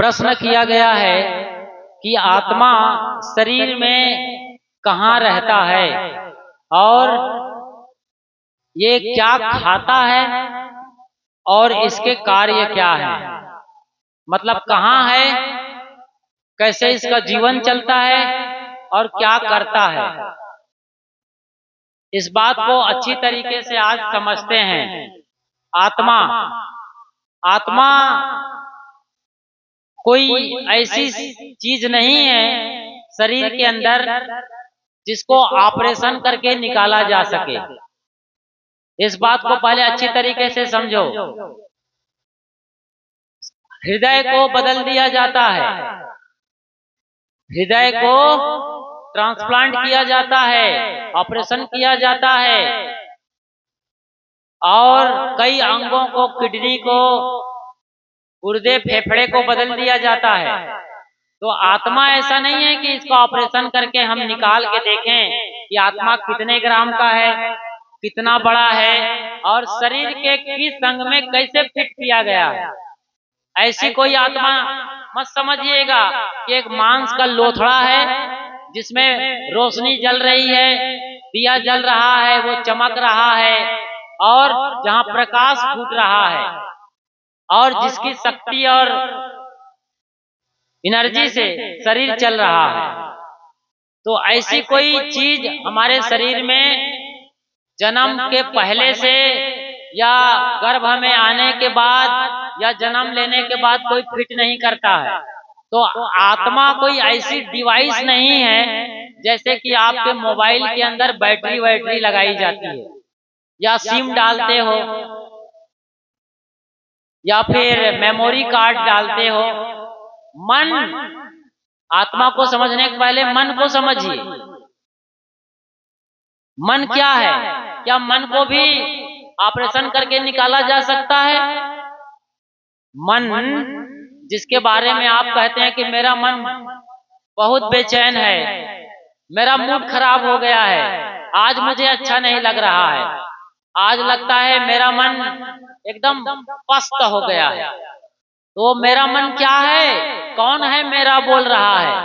प्रश्न किया गया है कि आत्मा शरीर में कहाँ रहता है और ये क्या खाता है और इसके कार्य क्या है। मतलब कहाँ है, कैसे इसका जीवन चलता है और क्या करता है। इस बात को अच्छी तरीके से आज समझते हैं। आत्मा आत्मा कोई ऐसी चीज नहीं है शरीर के अंदर जिसको ऑपरेशन करके निकाला जा सके। इस बात को पहले अच्छी तरीके से समझो। हृदय को बदल दिया जाता है, हृदय को ट्रांसप्लांट किया जाता है, ऑपरेशन किया जाता है, और कई अंगों को, किडनी को, गुर्दे, फेफड़े को बदल दिया जाता है। तो आत्मा ऐसा नहीं है कि इसका ऑपरेशन करके हम निकाल के देखें कि आत्मा कितने ग्राम का है, कितना बड़ा है और शरीर के किस अंग में कैसे फिट किया गया है। ऐसी कोई आत्मा मत समझिएगा कि एक मांस का लोथड़ा है जिसमें रोशनी जल रही है, दिया जल रहा है, वो चमक रहा है और जहां प्रकाश फूट रहा है और जिसकी शक्ति और एनर्जी से शरीर चल रहा है। तो ऐसी कोई चीज हमारे शरीर में जन्म के पहले से या गर्भ में आने के बाद या जन्म लेने के बाद कोई फिट नहीं करता है। तो आत्मा कोई ऐसी डिवाइस नहीं है जैसे कि आपके मोबाइल के अंदर बैटरी लगाई जाती है या सिम डालते हो या फिर मेमोरी कार्ड डालते हो। मन, आत्मा को समझने के पहले मन को समझिए। मन क्या है? क्या मन को भी ऑपरेशन करके निकाला जा सकता है? मन जिसके बारे में आप कहते हैं कि मेरा मन बहुत बेचैन है, मेरा मूड खराब हो गया है, आज मुझे अच्छा नहीं लग रहा है, आज लगता है मेरा मन एकदम पस्त हो गया है। तो मेरा मन क्या है? कौन है मेरा बोल रहा है?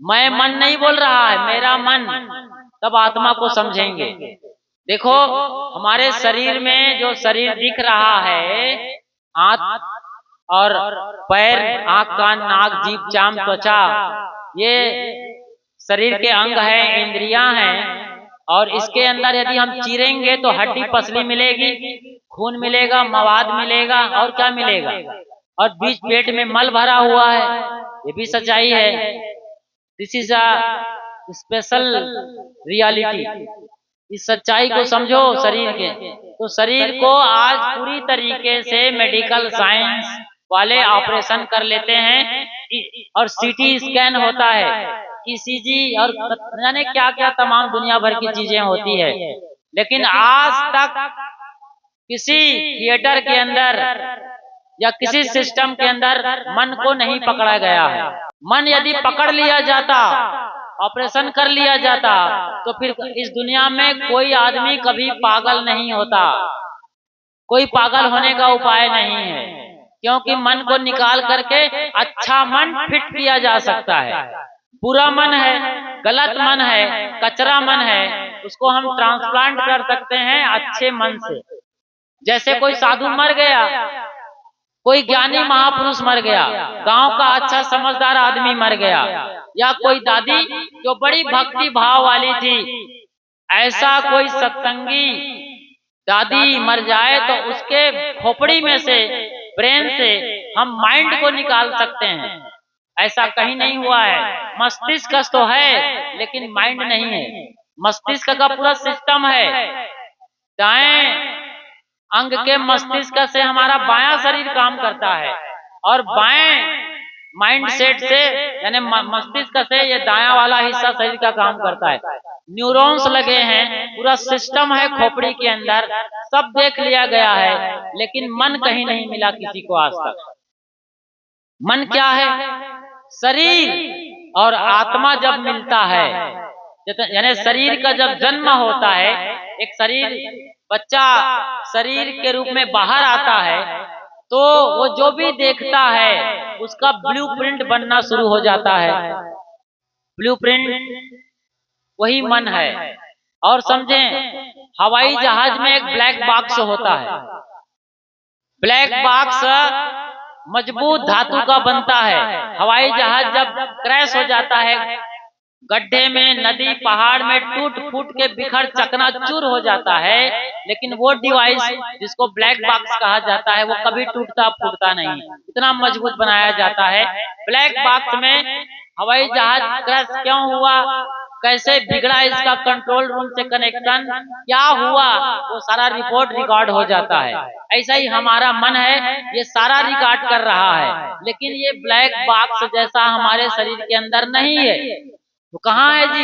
मैं मन नहीं बोल रहा है, मेरा मन। तब आत्मा को समझेंगे। देखो हमारे शरीर में जो शरीर दिख रहा है, हाथ और पैर, आंख, कान, नाक, जीभ, चाम, त्वचा, ये शरीर के अंग हैं, इंद्रियां हैं। और इसके अंदर यदि हम चीरेंगे तो हड्डी पसली मिलेगी, खून मिलेगा, मवाद मिलेगा और क्या मिलेगा। और बीच पेट में मल भरा हुआ है, ये भी सच्चाई है। This is a special reality. इस सच्चाई को समझो शरीर के। तो शरीर को आज पूरी तरीके से मेडिकल साइंस वाले ऑपरेशन कर लेते हैं और सीटी स्कैन होता है, ईसीजी और जाने क्या क्या तमाम दुनिया भर की चीजें होती है। लेकिन आज तक किसी थिएटर के अंदर या किसी सिस्टम के अंदर मन को नहीं पकड़ा गया है। मन यदि पकड़ लिया जाता, ऑपरेशन कर लिया जाता, तो फिर इस दुनिया में कोई आदमी कभी पागल नहीं होता। कोई पागल होने का उपाय नहीं है, क्योंकि मन को निकाल करके अच्छा मन फिट किया जा सकता है। बुरा मन है, गलत मन है, कचरा मन है, उसको हम ट्रांसप्लांट कर सकते हैं अच्छे मन से। जैसे कोई साधु मर गया, कोई ज्ञानी महापुरुष मर गया, गांव का अच्छा समझदार आदमी मर गया, या कोई दादी जो बड़ी भक्ति भाव वाली थी, ऐसा कोई सत्संगी दादी मर जाए तो उसके खोपड़ी में से, ब्रेन से हम माइंड को निकाल सकते हैं। ऐसा कहीं नहीं हुआ है। मस्तिष्क तो है लेकिन माइंड नहीं है। मस्तिष्क का पूरा सिस्टम है। दाएं अंग के मस्तिष्क से हमारा बायां शरीर काम करता है और बाएं माइंड सेट से यानी मस्तिष्क से ये दायां वाला हिस्सा शरीर का काम करता है। न्यूरॉन्स लगे हैं, पूरा सिस्टम है खोपड़ी के अंदर, सब देख लिया गया है, लेकिन मन कहीं नहीं मिला किसी को आज तक। मन क्या है? शरीर और आत्मा जब मिलता है, यानी शरीर का जब जन्म होता है, एक शरीर, बच्चा शरीर के रूप में बाहर आता है, तो वो जो भी देखता है उसका ब्लूप्रिंट बनना शुरू हो जाता है। ब्लूप्रिंट वही मन है। और समझें, हवाई जहाज में एक ब्लैक बॉक्स होता है। ब्लैक बॉक्स मजबूत धातु का बनता है। हवाई जहाज जब क्रैश हो जाता है गड्ढे में, नदी, पहाड़ में, टूट फूट के बिखर चकनाचूर हो जाता है, लेकिन वो डिवाइस जिसको ब्लैक बॉक्स कहा जाता है वो कभी टूटता फूटता नहीं, इतना मजबूत बनाया जाता है। ब्लैक बॉक्स में हवाई जहाज क्रैश क्यों हुआ, कैसे बिगड़ा, इसका कंट्रोल रूम से कनेक्शन क्या हुआ, वो सारा रिपोर्ट रिकॉर्ड हो जाता है। ऐसा ही हमारा मन है, ये सारा रिकॉर्ड कर रहा है, लेकिन ये ब्लैक बॉक्स जैसा हमारे शरीर के अंदर नहीं है। तो कहाँ है जी?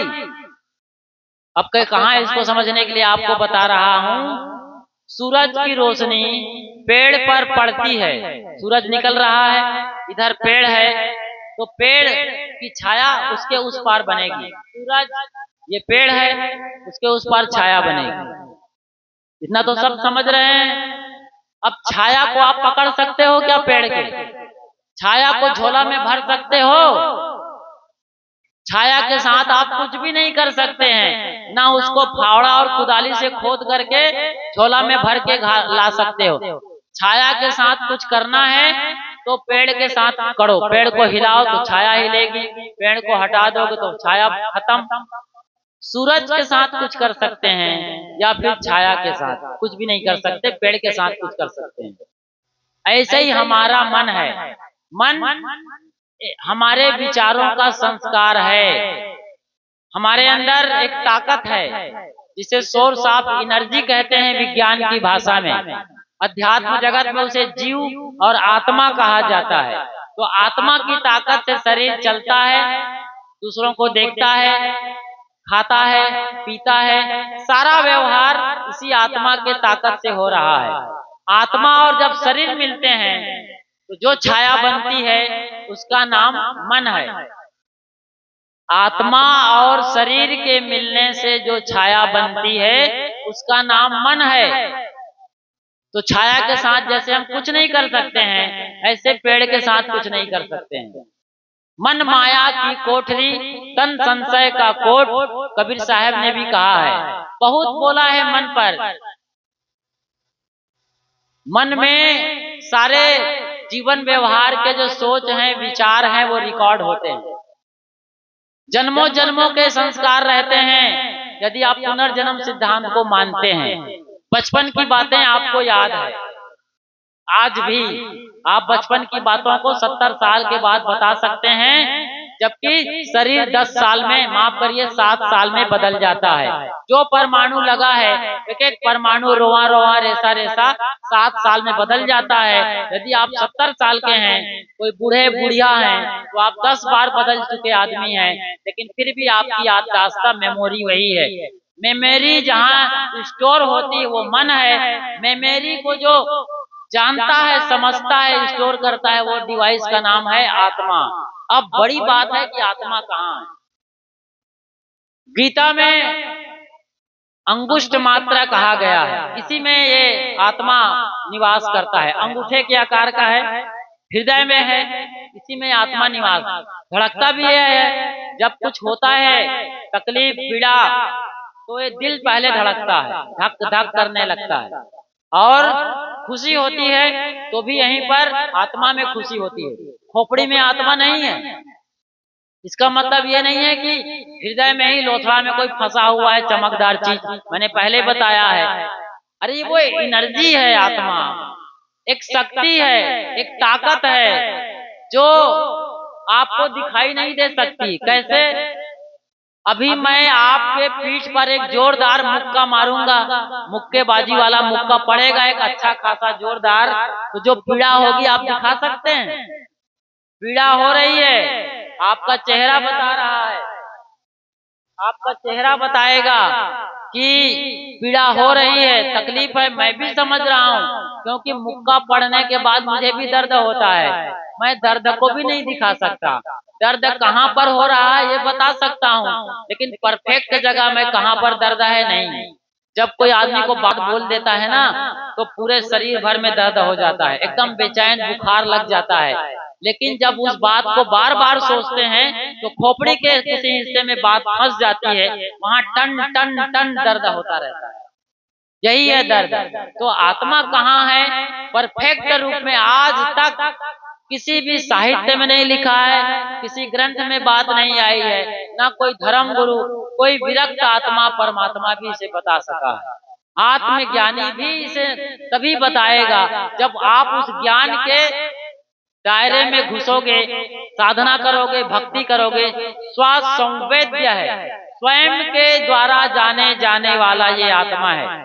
अब कहाँ है, इसको समझने के लिए आपको बता रहा हूँ। सूरज की रोशनी पेड़ पर पड़ती है, सूरज निकल रहा है, इधर पेड़ है, तो पेड़ की छाया उसके उस पार बनेगी। सूरज ये पेड़ है, उसके उस पार छाया बनेगी। इतना तो सब समझ रहे हैं। अब छाया को आप पकड़ सकते हो क्या? पेड़ के छाया को झोला में भर सकते हो? छाया के साथ आप कुछ भी नहीं कर सकते हैं, ना उसको फावड़ा और कुदाली से खोद करके झोला में भर के ला सकते हो। छाया के साथ कुछ करना है तो पेड़ के साथ करो, पेड़ को हिलाओ तो छाया हिलेगी, पेड़ को हटा दोगे तो छाया खत्म। सूरज के साथ कुछ कर सकते हैं या फिर छाया के साथ कुछ भी नहीं कर सकते, पेड़ के साथ कुछ कर सकते हैं। ऐसे ही हमारा मन है। मन हमारे विचारों का संस्कार है। हमारे अंदर एक ताकत है जिसे सोर्स ऑफ एनर्जी कहते हैं विज्ञान की भाषा में। अध्यात्म जगत में उसे जीव और आत्मा कहा जाता है। तो आत्मा की ताकत से शरीर चलता है, दूसरों को देखता है, खाता है, पीता है, सारा व्यवहार इसी आत्मा के ताकत से हो रहा है। आत्मा और जब शरीर मिलते हैं तो जो छाया बनती है उसका नाम मन है। आत्मा और शरीर के मिलने से जो छाया बनती है उसका नाम मन है। तो छाया के साथ जैसे हम कुछ नहीं कर सकते हैं, ऐसे पेड़ के साथ कुछ नहीं कर सकते हैं। मन माया की कोठरी, तन संशय का कोट, कबीर साहब ने भी कहा है। बहुत बोला है मन पर। मन में सारे जीवन व्यवहार के जो सोच हैं, विचार हैं, वो रिकॉर्ड होते हैं। जन्मों जन्मों के संस्कार रहते हैं यदि आप पुनर्जन्म सिद्धांत को मानते हैं। बचपन की बातें आपको याद है, आज भी आप बचपन की बातों को 70 साल के बाद बता सकते हैं, जबकि शरीर 10 साल में, माफ करिए 7 साल में बदल जाता है। जो परमाणु लगा है, एक एक परमाणु, रोआ रोआ, रेसा रेसा 7 साल में बदल जाता है। यदि आप 70 साल के हैं, कोई बूढ़े बुढ़िया हैं, तो आप 10 बार बदल चुके आदमी हैं, लेकिन फिर भी आपकी याददाश्त, मेमोरी वही है। मेमोरी जहाँ स्टोर होती है वो मन है। मेमोरी को जो जानता है, समझता है, स्टोर करता है, वो डिवाइस का नाम है आत्मा। अब बड़ी बात है कि आत्मा कहाँ है। गीता में अंगुष्ठ मात्रा कहा गया है, इसी में ये आत्मा निवास करता है। अंगूठे के आकार का है, हृदय में है, इसी में आत्मा निवास। धड़कता भी है। जब कुछ होता है, तकलीफ, पीड़ा, तो ये दिल पहले धड़कता है, धक धक करने लगता है। और खुशी होती है तो भी यहीं पर आत्मा में खुशी होती है, खोपड़ी में आत्मा नहीं है। इसका मतलब ये नहीं है कि हृदय में ही लोथड़ा में कोई फंसा हुआ है चमकदार चीज, मैंने पहले बताया है। अरे वो एनर्जी है, आत्मा एक शक्ति है, एक ताकत है जो आपको दिखाई नहीं दे सकती। कैसे? अभी मैं आपके पीठ पर एक जोरदार मुक्का मारूंगा, मुक्केबाजी वाला मुक्का पड़ेगा एक अच्छा खासा जोरदार, तो जो पीड़ा होगी आप दिखा सकते हैं? पीड़ा हो रही है, आपका चेहरा बता रहा है, आपका चेहरा बताएगा कि पीड़ा हो रही है, तकलीफ है। मैं भी समझ रहा हूँ, क्योंकि मुक्का पड़ने के बाद मुझे भी दर्द होता है। मैं दर्द को भी नहीं दिखा सकता, दर्द कहाँ पर हो रहा है ये बता सकता हूँ, लेकिन परफेक्ट जगह में कहाँ पर दर्द है नहीं। जब कोई आदमी को बात बोल देता है ना तो पूरे शरीर भर में दर्द हो जाता है, एकदम बेचैन बुखार लग जाता है। लेकिन जब उस बात को बार बार सोचते हैं तो खोपड़ी के किसी हिस्से में बात फंस जाती है, वहां टन टन टन दर्द होता रहता है। यही है दर्द। तो आत्मा कहाँ है? परफेक्ट रूप में आज तक किसी भी साहित्य में नहीं लिखा है, किसी ग्रंथ में बात नहीं आई है, ना कोई धर्म गुरु, कोई विरक्त आत्मा परमात्मा भी इसे बता सका है। आत्मज्ञानी भी इसे तभी बताएगा जब आप उस ज्ञान के दायरे में घुसोगे, साधना करोगे, भक्ति करोगे। स्वसंवेद्य है, स्वयं के द्वारा जाने जाने वाला ये आत्मा है।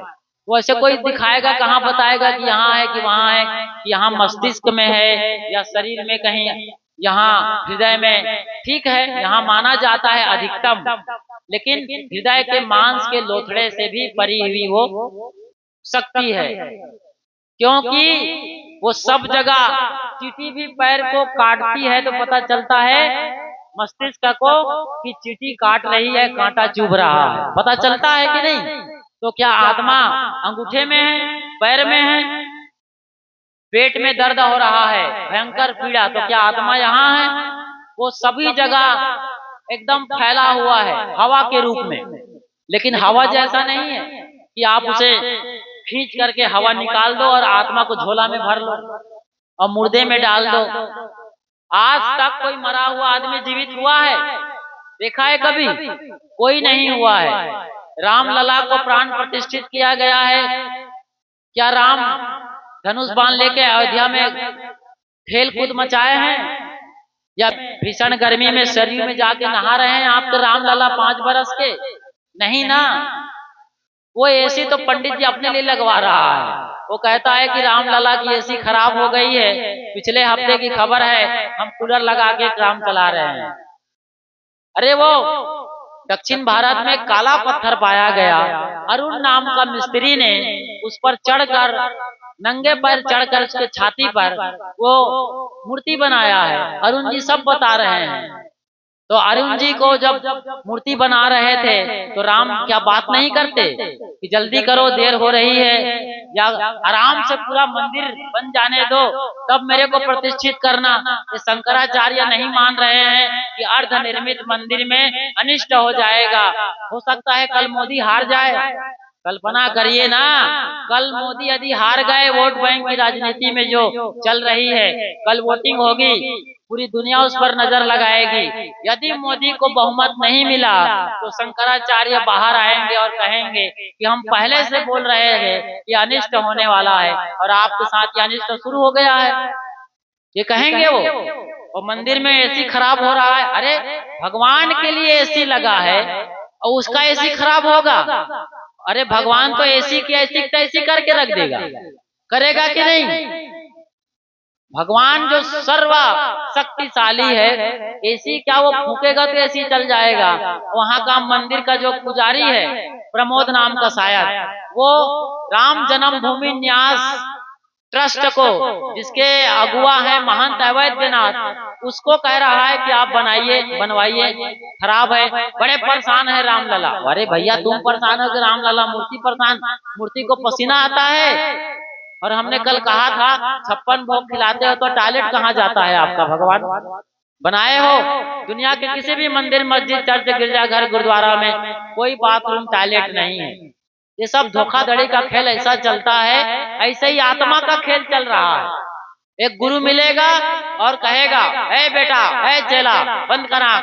वो ऐसे कोई दिखाएगा कहाँ बताएगा कि यहाँ है कि वहाँ है, कि यहाँ मस्तिष्क में है या शरीर में कहीं, यहाँ हृदय में। ठीक है, यहाँ माना जाता है अधिकतम, लेकिन हृदय के मांस के लोथड़े से भी परी हुई वो शक्ति है, क्योंकि वो सब जगह चींटी भी पैर को काटती है तो पता चलता है मस्तिष्क को कि चींटी काट रही है, कांटा चुभ रहा है, पता चलता है कि नहीं? तो क्या आत्मा अंगूठे में है, पैर में है? पेट में दर्द हो रहा है, भयंकर पीड़ा, तो क्या आत्मा यहाँ है? वो सभी जगह एकदम फैला हुआ है हवा के रूप में। लेकिन हवा जैसा नहीं है कि आप उसे खींच करके हवा निकाल दो और आत्मा को झोला में भर लो और मुर्दे में डाल दो। आज तक कोई मरा हुआ आदमी जीवित हुआ है? देखा है कभी? कोई नहीं हुआ है। रामलला को प्राण प्रतिष्ठित किया गया है। क्या राम धनुष बाण लेके अयोध्या में खेल कूद मचाए हैं? या भीषण गर्मी में शरीर में जाके नहा रहे हैं आप तो रामलला 5 बरस के? नहीं ना। वो एसी तो पंडित जी अपने लिए लगवा रहा है। वो कहता है कि रामलला की एसी खराब हो गई है, पिछले हफ्ते की खबर है, हम कूलर लगा के काम चला रहे हैं। अरे वो दक्षिण भारत में काला पत्थर पाया गया, अरुण नाम का मिस्त्री ने उस पर चढ़कर, नंगे पैर चढ़कर उसके छाती पर वो मूर्ति बनाया है। अरुण जी सब बता रहे हैं। तो अरुण जी को जब मूर्ति बना रहे थे तो राम क्या बात नहीं करते कि जल्दी करो, देर हो रही है, या आराम से पूरा मंदिर बन जाने दो तब मेरे को प्रतिष्ठित करना। ये शंकराचार्य नहीं मान रहे हैं कि अर्ध निर्मित मंदिर में अनिष्ट हो जाएगा। हो सकता है कल मोदी हार जाए। कल्पना करिए ना, कल मोदी यदि हार गए, वोट बैंक की राजनीति में जो चल रही है, कल वोटिंग होगी, पूरी दुनिया उस पर नजर लगाएगी। यदि मोदी को बहुमत नहीं मिला तो शंकराचार्य बाहर आएंगे और कहेंगे कि हम पहले से बोल रहे हैं कि अनिष्ट होने वाला है और आपके साथ ये अनिष्ट शुरू हो गया है, ये कहेंगे वो। और मंदिर में एसी खराब हो रहा है। अरे भगवान के लिए एसी लगा है और उसका एसी खराब होगा? अरे भगवान तो एसी की ऐसी तैसी करके रख देगा, करेगा कि नहीं? भगवान जो सर्व शक्तिशाली है, एसी क्या वो फूकेगा तो एसी चल जाएगा। वहां का मंदिर का जो पुजारी है, प्रमोद नाम का शायद, वो राम जन्मभूमि न्यास ट्रस्ट को, जिसके अगुआ है महंत अवैधनाथ, उसको कह रहा है कि आप बनाइए, बनवाइए, खराब है। बड़े परेशान है रामलला। अरे भैया तुम परेशान हो कि रामलला मूर्ति परेशान? मूर्ति को पसीना आता है। और हमने कल कहा था 56 भोग खिलाते हो तो टॉयलेट कहाँ जाता है आपका? भगवान बनाए हो? दुनिया के किसी भी मंदिर, मस्जिद, चर्च, गिरजाघर, गुरुद्वारा में कोई बाथरूम, टॉयलेट नहीं है। ये सब धोखाधड़ी का खेल ऐसा चलता है। ऐसे ही आत्मा का खेल चल रहा है। एक गुरु मिलेगा और कहेगा, ए बेटा, ए चेला, बंद करा,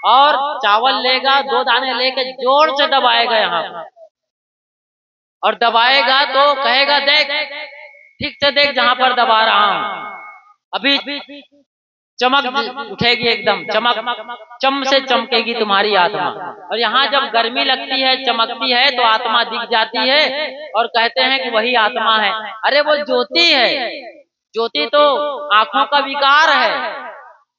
और चावल लेगा, 2 दाने लेके जोर से दबाएगा यहाँ, और दबाएगा तो कहेगा देख, ठीक से देख जहां पर दबा रहा हूं, अभी चमक उठेगी, एकदम चम से चमकेगी तुम्हारी आत्मा। और यहाँ जब गर्मी लगती है, चमकती है, तो आत्मा दिख जाती है और कहते हैं कि वही आत्मा है। अरे वो ज्योति है। ज्योति तो आंखों का विकार है।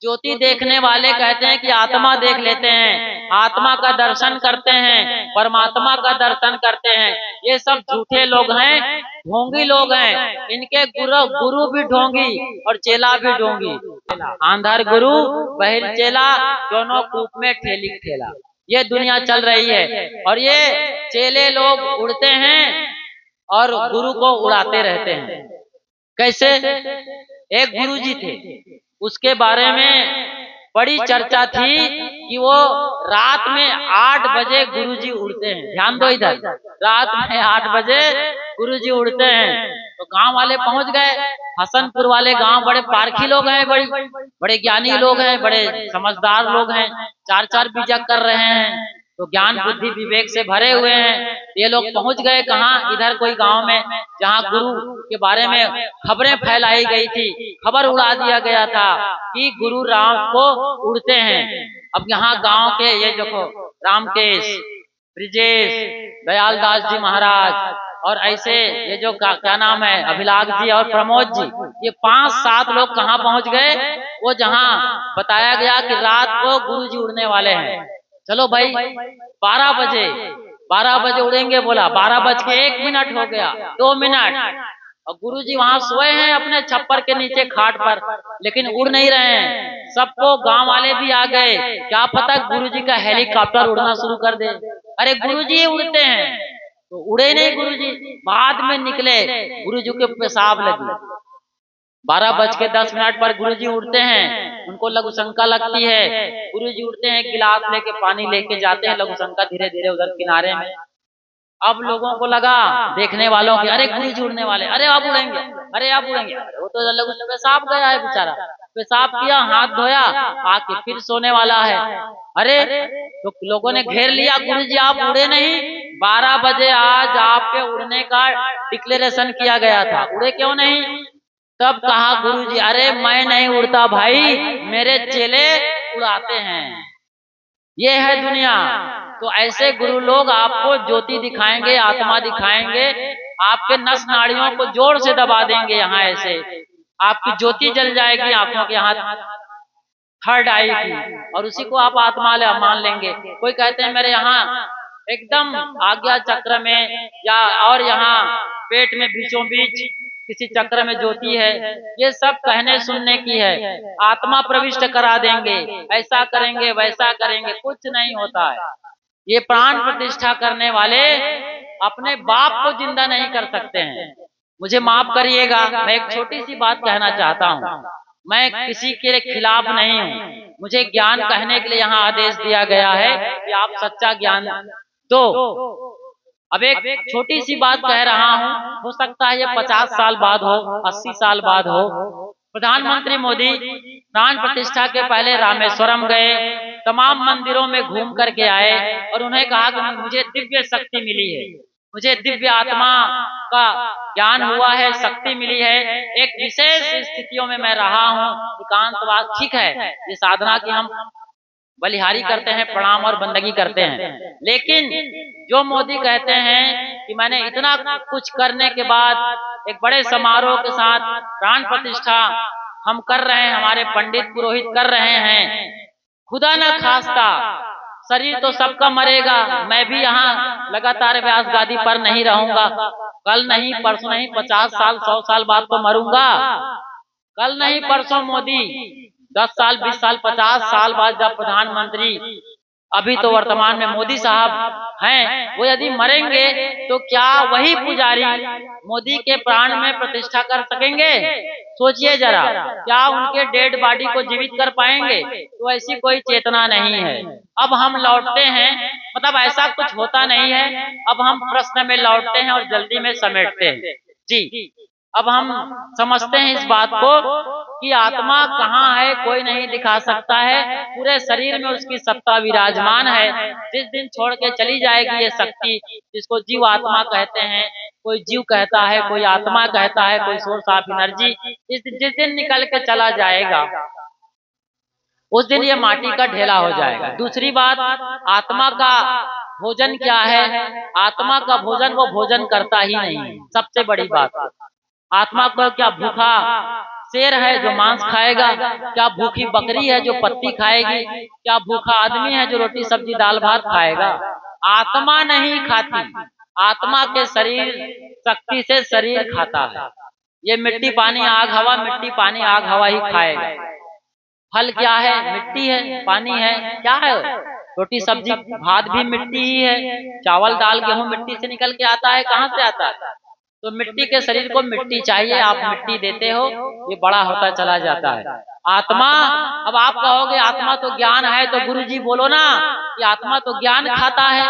ज्योति देखने वाले कहते हैं कि आत्मा देख लेते हैं, आत्मा का दर्शन करते हैं, परमात्मा का दर्शन करते हैं। ये सब झूठे लोग हैं, ढोंगी लोग हैं। इनके गुरु भी ढोंगी और चेला भी ढोंगी। आंधर गुरु, बहिर चेला, दोनों कूप में ठेली ठेला। ये दुनिया चल रही है। और ये चेले लोग उड़ते हैं और गुरु को उड़ाते रहते हैं। कैसे? एक गुरुजी थे, उसके बारे में बड़ी चर्चा थी कि वो रात में 8 बजे गुरुजी उड़ते हैं। ध्यान दो इधर, रात में 8 बजे गुरुजी उड़ते हैं। तो गांव वाले पहुंच गए। हसनपुर वाले गांव बड़े पारखी लोग हैं, बड़े ज्ञानी लोग हैं, बड़े समझदार लोग हैं, 4-4 बीजक कर रहे हैं, तो ज्ञान बुद्धि विवेक से भरे हुए हैं। ये लोग पहुंच गए कहाँ? इधर कोई गांव में, जहाँ गुरु के बारे में खबरें फैलाई गई थी, खबर उड़ा दिया गया था कि गुरु राम को उड़ते हैं। अब यहाँ गांव के ये देखो, रामकेश, ब्रिजेश, दयालदास जी महाराज और ऐसे ये जो क्या नाम है, अभिलाष जी और प्रमोद जी, ये 5-7 लोग कहाँ पहुंच गए? वो जहाँ बताया गया कि रात को गुरु जी उड़ने वाले हैं। चलो भाई 12 बजे उड़ेंगे बोला, 12:01 हो गया, 2 मिनट, और गुरुजी वहां सोए हैं अपने छप्पर के नीचे खाट पर, लेकिन उड़ नहीं रहे हैं। सबको गांव वाले भी आ गए, क्या पता गुरुजी का हेलीकॉप्टर उड़ना शुरू कर दे। अरे गुरुजी उड़ते हैं, तो उड़े नहीं गुरुजी। बाद में निकले, गुरुजी के पेशाब लगी। 12:10 पर गुरुजी उठते हैं, उनको लघु शंका लगती है। गुरुजी उठते हैं, गिलास लेके पानी लेके जाते हैं लघु शंका धीरे धीरे उधर किनारे में। अब लोगों को लगा, देखने वालों के, अरे गुरुजी उड़ने वाले, अरे अब उड़ेंगे, अरे अब उड़ेंगे। वो तो लघु पेशाब गया है बेचारा, पेशाब किया, हाथ धोया, आके फिर सोने वाला है। अरे तो लोगों ने घेर लिया, गुरुजी आप उड़े नहीं, 12 बजे आज आपके उड़ने का डिक्लेरेशन किया गया था, उड़े क्यों नहीं? तब कहा गुरुजी, अरे मैं नहीं उड़ता भाई, मेरे चेले उड़ाते हैं। ये है दुनिया। तो ऐसे गुरु लोग आपको ज्योति दिखाएंगे, आत्मा दिखाएंगे, आपके नस नाड़ियों को जोर से दबा देंगे। यहाँ ऐसे आपकी ज्योति जल जाएगी आंखों के यहाँ, थर्ड आई की, और उसी को आप आत्मा मान लेंगे। कोई कहते हैं मेरे यहाँ एकदम आज्ञा चक्र में या और यहाँ पेट में बीचों बीच किसी चक्र में ज्योति है। ये सब कहने सुनने की है, आत्मा प्रविष्ट करा देंगे, ऐसा करेंगे वैसा करेंगे, कुछ नहीं होता है। ये प्राण प्रतिष्ठा करने वाले अपने बाप को जिंदा नहीं कर सकते हैं। मुझे माफ करिएगा, मैं एक छोटी सी बात कहना चाहता हूँ। मैं किसी के खिलाफ नहीं हूँ, मुझे ज्ञान कहने के लिए यहाँ आदेश दिया गया है कि आप सच्चा ज्ञान दो। अब एक छोटी सी बात कह रहा हूँ, हो सकता है ये 50 साल बाद हो, 80 साल बाद हो। प्रधानमंत्री मोदी प्राण प्रतिष्ठा के पहले रामेश्वरम गए, तमाम मंदिरों में घूम करके आए और उन्हें कहा कि मुझे दिव्य शक्ति मिली है, मुझे दिव्य आत्मा का ज्ञान हुआ है, शक्ति मिली है, एक विशेष स्थितियों में मैं रहा हूँ, एकांतवास। ठीक है, ये साधना की हम बलिहारी करते हैं, प्रणाम और बंदगी करते हैं, लेकिन जो मोदी कहते हैं कि मैंने इतना कुछ करने के बाद एक बड़े समारोह के साथ प्राण प्रतिष्ठा हम कर रहे हैं, हमारे पंडित पुरोहित कर रहे हैं, खुदा न खास्ता शरीर तो सबका मरेगा, मैं भी यहाँ लगातार व्यास गादी पर नहीं रहूंगा, कल नहीं परसों नहीं, 50 साल 100 साल बाद तो मरूंगा, कल नहीं परसों मोदी 10 साल 20 साल 50 साल बाद जब प्रधानमंत्री, अभी तो वर्तमान में मोदी साहब हैं, वो यदि मरेंगे तो क्या वही पुजारी मोदी के प्राण में प्रतिष्ठा कर सकेंगे? सोचिए जरा, क्या उनके डेड बॉडी को जीवित कर पाएंगे? तो ऐसी कोई चेतना नहीं है। अब हम लौटते हैं, मतलब ऐसा कुछ होता नहीं है, अब हम प्रश्न में लौटते हैं और जल्दी में समेटते हैं। जी, अब हम समझते हैं इस बात को कि आत्मा कहाँ है, कोई नहीं दिखा सकता है, पूरे शरीर में उसकी सत्ता विराजमान है। जिस दिन छोड़ के चली जाएगी ये शक्ति, जिसको जीव आत्मा कहते हैं, कोई जीव कहता है, कोई आत्मा कहता है, कोई सोर्स ऑफ एनर्जी, जिस दिन निकल के चला जाएगा उस दिन ये माटी का ढेला हो जाएगा। दूसरी बात, आत्मा का भोजन क्या है? आत्मा का भोजन वो भोजन करता ही नहीं। सबसे बड़ी बात, आत्मा को क्या भूखा शेर है जो मांस खाएगा? क्या भूखी बकरी है जो पत्ती खाएगी? क्या भूखा आदमी है जो रोटी सब्जी दाल भात खाएगा? आत्मा नहीं खाती, आत्मा के शरीर शक्ति से शरीर खाता है। ये मिट्टी पानी आग हवा, मिट्टी पानी आग हवा ही खाएगा। फल क्या है? मिट्टी है, पानी है, क्या है? रोटी सब्जी भात भी मिट्टी ही है, चावल दाल गेहूं मिट्टी से निकल के आता है, कहाँ से आता है? तो मिट्टी के शरीर को मिट्टी चाहिए, आप मिट्टी देते हो, ये बड़ा होता चला जाता है। आत्मा, अब आप कहोगे आत्मा तो ज्ञान है, तो गुरु जी बोलो ना कि आत्मा तो ज्ञान खाता है।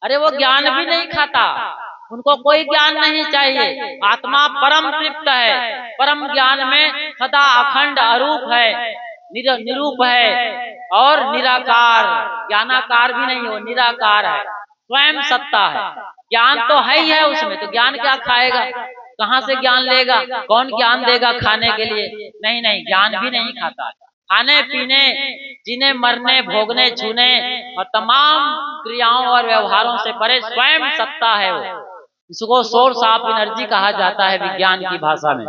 अरे वो ज्ञान भी नहीं खाता, उनको कोई ज्ञान नहीं चाहिए। आत्मा परम तृप्त है, परम ज्ञान में सदा अखंड अरूप है, निरूप है और निराकार, ज्ञानाकार भी नहीं हो, निराकार है, स्वयं सत्ता है। ज्ञान तो है ही है उसमें, तो ज्ञान क्या खाएगा, कहाँ से ज्ञान लेगा, कौन ज्ञान देगा खाने के लिए? नहीं नहीं, ज्ञान भी नहीं खाता। खाने पीने, जीने मरने, भोगने छूने और तमाम क्रियाओं और व्यवहारों से परे स्वयं सत्ता है वो। इसको सोर्स ऑफ एनर्जी कहा जाता है विज्ञान की भाषा में।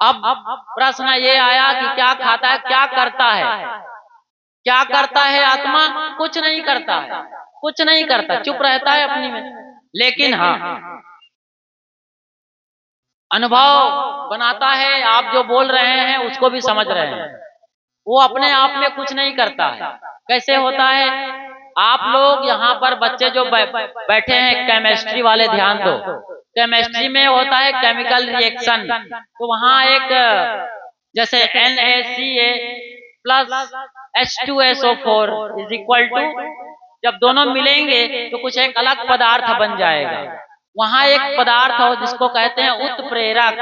अब प्रश्न ये आया कि क्या खाता है, क्या करता है? क्या करता है आत्मा? कुछ नहीं करता है, कुछ नहीं करता, चुप रहता है अपनी में। लेकिन हाँ, अनुभव बनाता है। आप जो बोल रहे हैं उसको भी समझ रहे हैं। वो अपने आप में कुछ नहीं करता है। कैसे होता है? आप लोग यहाँ पर बच्चे जो बैठे हैं, केमिस्ट्री वाले ध्यान दो। केमिस्ट्री में होता है केमिकल रिएक्शन, तो वहाँ एक जैसे NaCl plus H2SO4 is equal to, जब दोनों मिलेंगे तो कुछ एक अलग पदार्थ बन जाएगा। वहाँ एक पदार्थ हो जिसको कहते हैं उत्प्रेरक।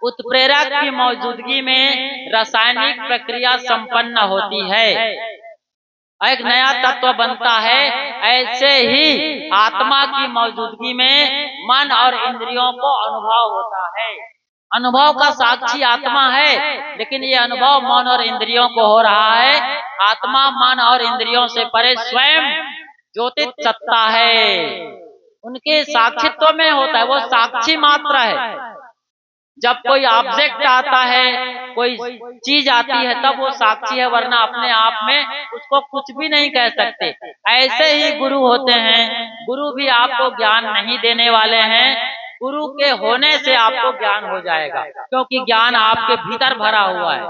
उत्प्रेरक की मौजूदगी में रासायनिक प्रक्रिया संपन्न होती है, एक नया तत्व बनता है। ऐसे ही आत्मा की मौजूदगी में मन और इंद्रियों को अनुभव होता है। अनुभव का साक्षी आत्मा है, लेकिन ये अनुभव मन और इंद्रियों को हो रहा है। आत्मा मन और इंद्रियों से परे स्वयं ज्योतित सत्ता है, उनके साक्षित्व में होता है, वो साक्षी मात्र है। जब कोई ऑब्जेक्ट आता है, कोई चीज आती है, तब वो साक्षी है, वरना अपने आप में उसको कुछ भी नहीं कह सकते। ऐसे ही गुरु होते हैं, गुरु भी आपको ज्ञान नहीं देने वाले हैं, गुरु के होने से आपको ज्ञान हो जाएगा, क्योंकि ज्ञान आपके भीतर भरा हुआ है,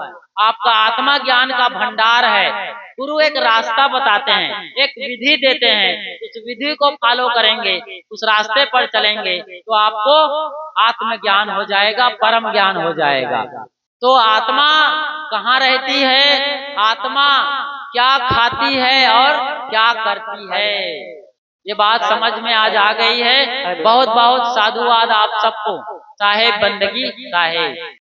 आपका आत्मा ज्ञान का भंडार है। गुरु एक रास्ता बताते हैं, एक विधि देते हैं, उस विधि को फॉलो करेंगे, उस रास्ते पर चलेंगे तो आपको आत्मज्ञान हो जाएगा, परम ज्ञान हो जाएगा। तो आत्मा कहाँ रहती है, आत्मा क्या खाती है और क्या करती है, ये बात समझ में आज आ गई है। बहुत बहुत साधुवाद आप सबको। साहेब बंदगी साहेब।